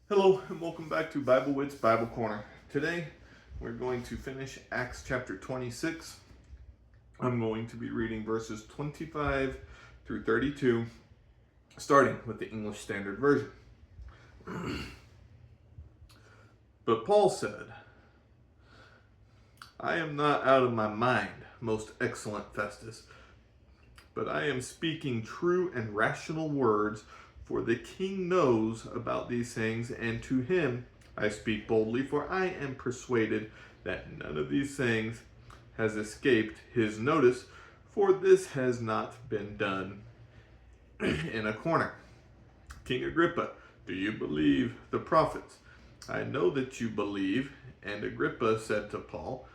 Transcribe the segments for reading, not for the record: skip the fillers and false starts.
Hello and welcome back to Bible Wits Bible Corner. Today we're going to finish Acts chapter 26. I'm going to be reading verses 25 through 32, starting with the English Standard Version. But Paul said, "I am not out of my mind, most excellent Festus, but I am speaking true and rational words, for the king knows about these things, and to him I speak boldly, for I am persuaded that none of these things has escaped his notice, for this has not been done in a corner. King Agrippa, do you believe the prophets? I know that you believe." And Agrippa said to Paul,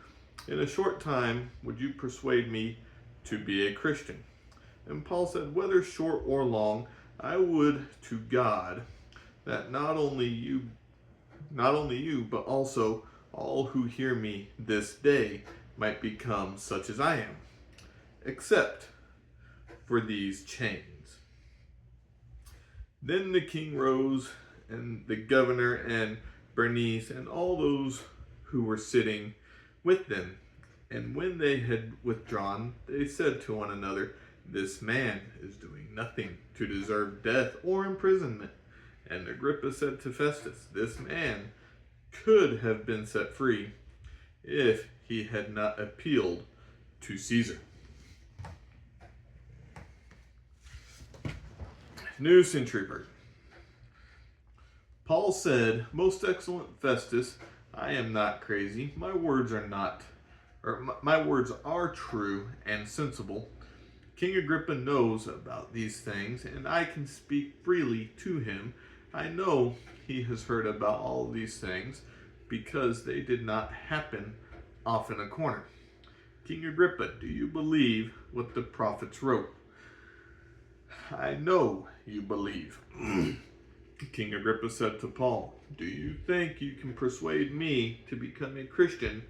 "In a short time would you persuade me to be a Christian?" And Paul said, "Whether short or long, I would to God that not only you, but also all who hear me this day might become such as I am, except for these chains." Then the king rose, and the governor and Bernice and all those who were sitting with them. And when they had withdrawn, they said to one another, "This man is doing nothing to deserve death or imprisonment." And Agrippa said to Festus, "This man could have been set free if he had not appealed to Caesar." New Century Version. Paul said, "Most excellent Festus, I am not crazy. My words are true and sensible. King Agrippa knows about these things, and I can speak freely to him. I know he has heard about all these things, because they did not happen off in a corner. King Agrippa, do you believe what the prophets wrote?" "I know you believe." King Agrippa said to Paul, "Do you think you can persuade me to become a Christian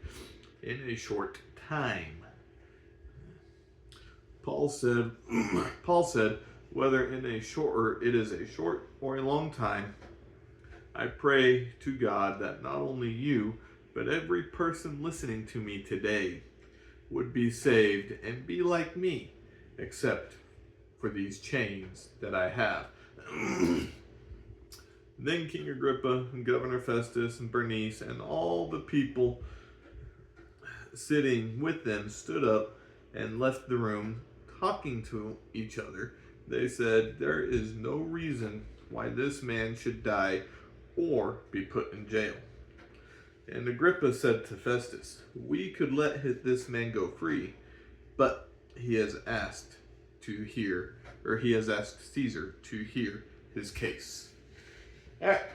in a short time?" Paul said, "Whether it is a short or a long time, I pray to God that not only you, but every person listening to me today would be saved and be like me, except for these chains that I have." Then King Agrippa and Governor Festus and Bernice and all the people sitting with them stood up and left the room, talking to each other. They said, "There is no reason why this man should die or be put in jail." And Agrippa said to Festus, "We could let this man go free, but he has asked Caesar to hear his case." All right.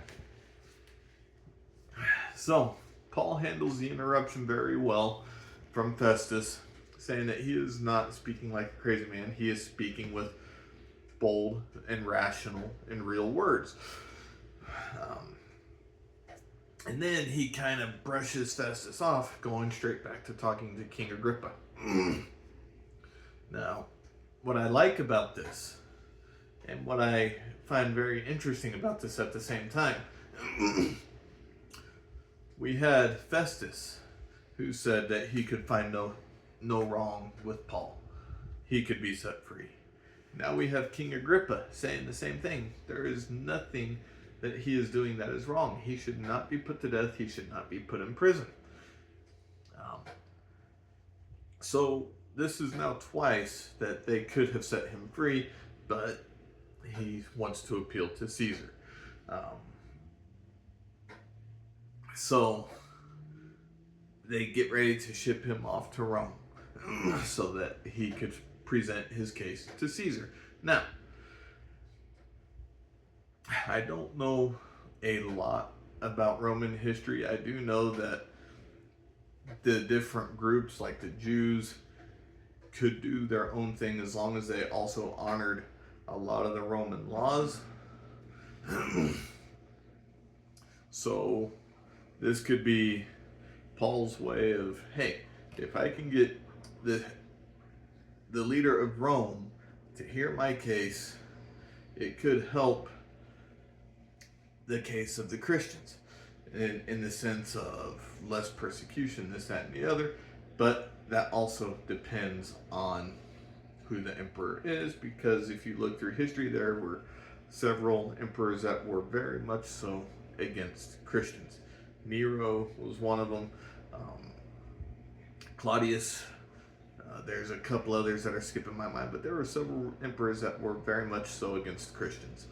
So Paul handles the interruption very well from Festus, saying that he is not speaking like a crazy man. He is speaking with bold and rational and real words. And then he kind of brushes Festus off, going straight back to talking to King Agrippa. Now, what I like about this, and what I find very interesting about this at the same time, we had Festus, who said that he could find no wrong with Paul. He could be set free. Now we have King Agrippa saying the same thing. There is nothing that he is doing that is wrong. He should not be put to death. He should not be put in prison. So this is now twice that they could have set him free, but he wants to appeal to Caesar. So they get ready to ship him off to Rome so that he could present his case to Caesar. Now, I don't know a lot about Roman history. I do know that the different groups, like the Jews, could do their own thing as long as they also honored a lot of the Roman laws. So this could be Paul's way of, hey, if I can get the leader of Rome to hear my case, it could help the case of the Christians in the sense of less persecution, this, that, and the other. But that also depends on who the emperor is, because if you look through history, there were several emperors that were very much so against Christians. Nero was one of them. Claudius. There's a couple others that are skipping my mind, but there were several emperors that were very much so against Christians.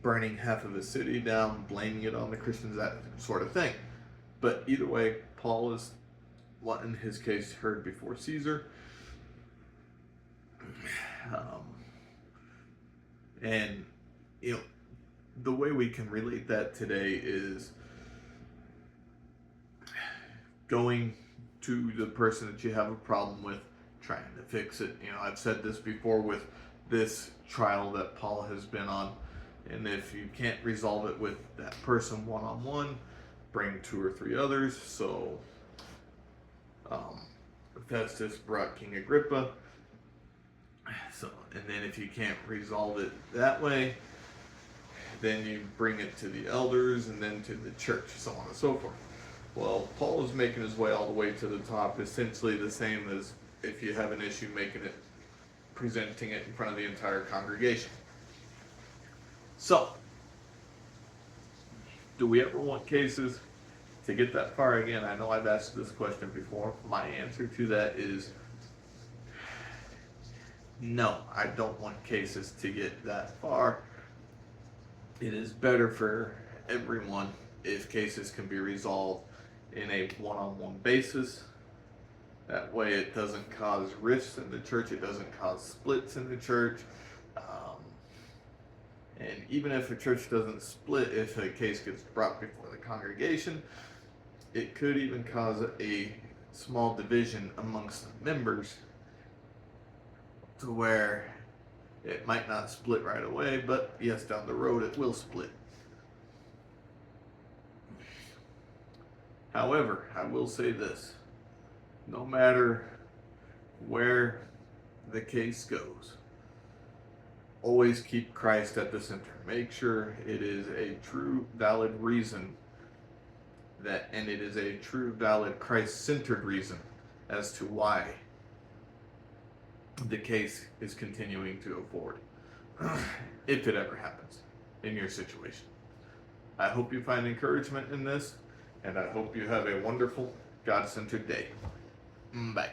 Burning half of a city down, blaming it on the Christians, that sort of thing. But either way, Paul is wanting his case heard before Caesar. And, the way we can relate that today is going to the person that you have a problem with, trying to fix it. I've said this before with this trial that Paul has been on. And if you can't resolve it with that person one-on-one, bring 2 or 3 others. So Festus brought King Agrippa. And then if you can't resolve it that way, then you bring it to the elders and then to the church, so on and so forth. Well, Paul is making his way all the way to the top, essentially the same as if you have an issue presenting it in front of the entire congregation. So, do we ever want cases to get that far? Again, I know I've asked this question before. My answer to that is no, I don't want cases to get that far. It is better for everyone if cases can be resolved in a one-on-one basis. That way it doesn't cause rifts in the church, it doesn't cause splits in the church. And even if a church doesn't split, if a case gets brought before the congregation, it could even cause a small division amongst the members to where it might not split right away, but yes, down the road it will split. However, I will say this: no matter where the case goes, always keep Christ at the center. Make sure it is a true, valid reason and it is a true, valid, Christ-centered reason as to why the case is continuing to go forward, if it ever happens in your situation. I hope you find encouragement in this, and I hope you have a wonderful, God-centered day. Bye.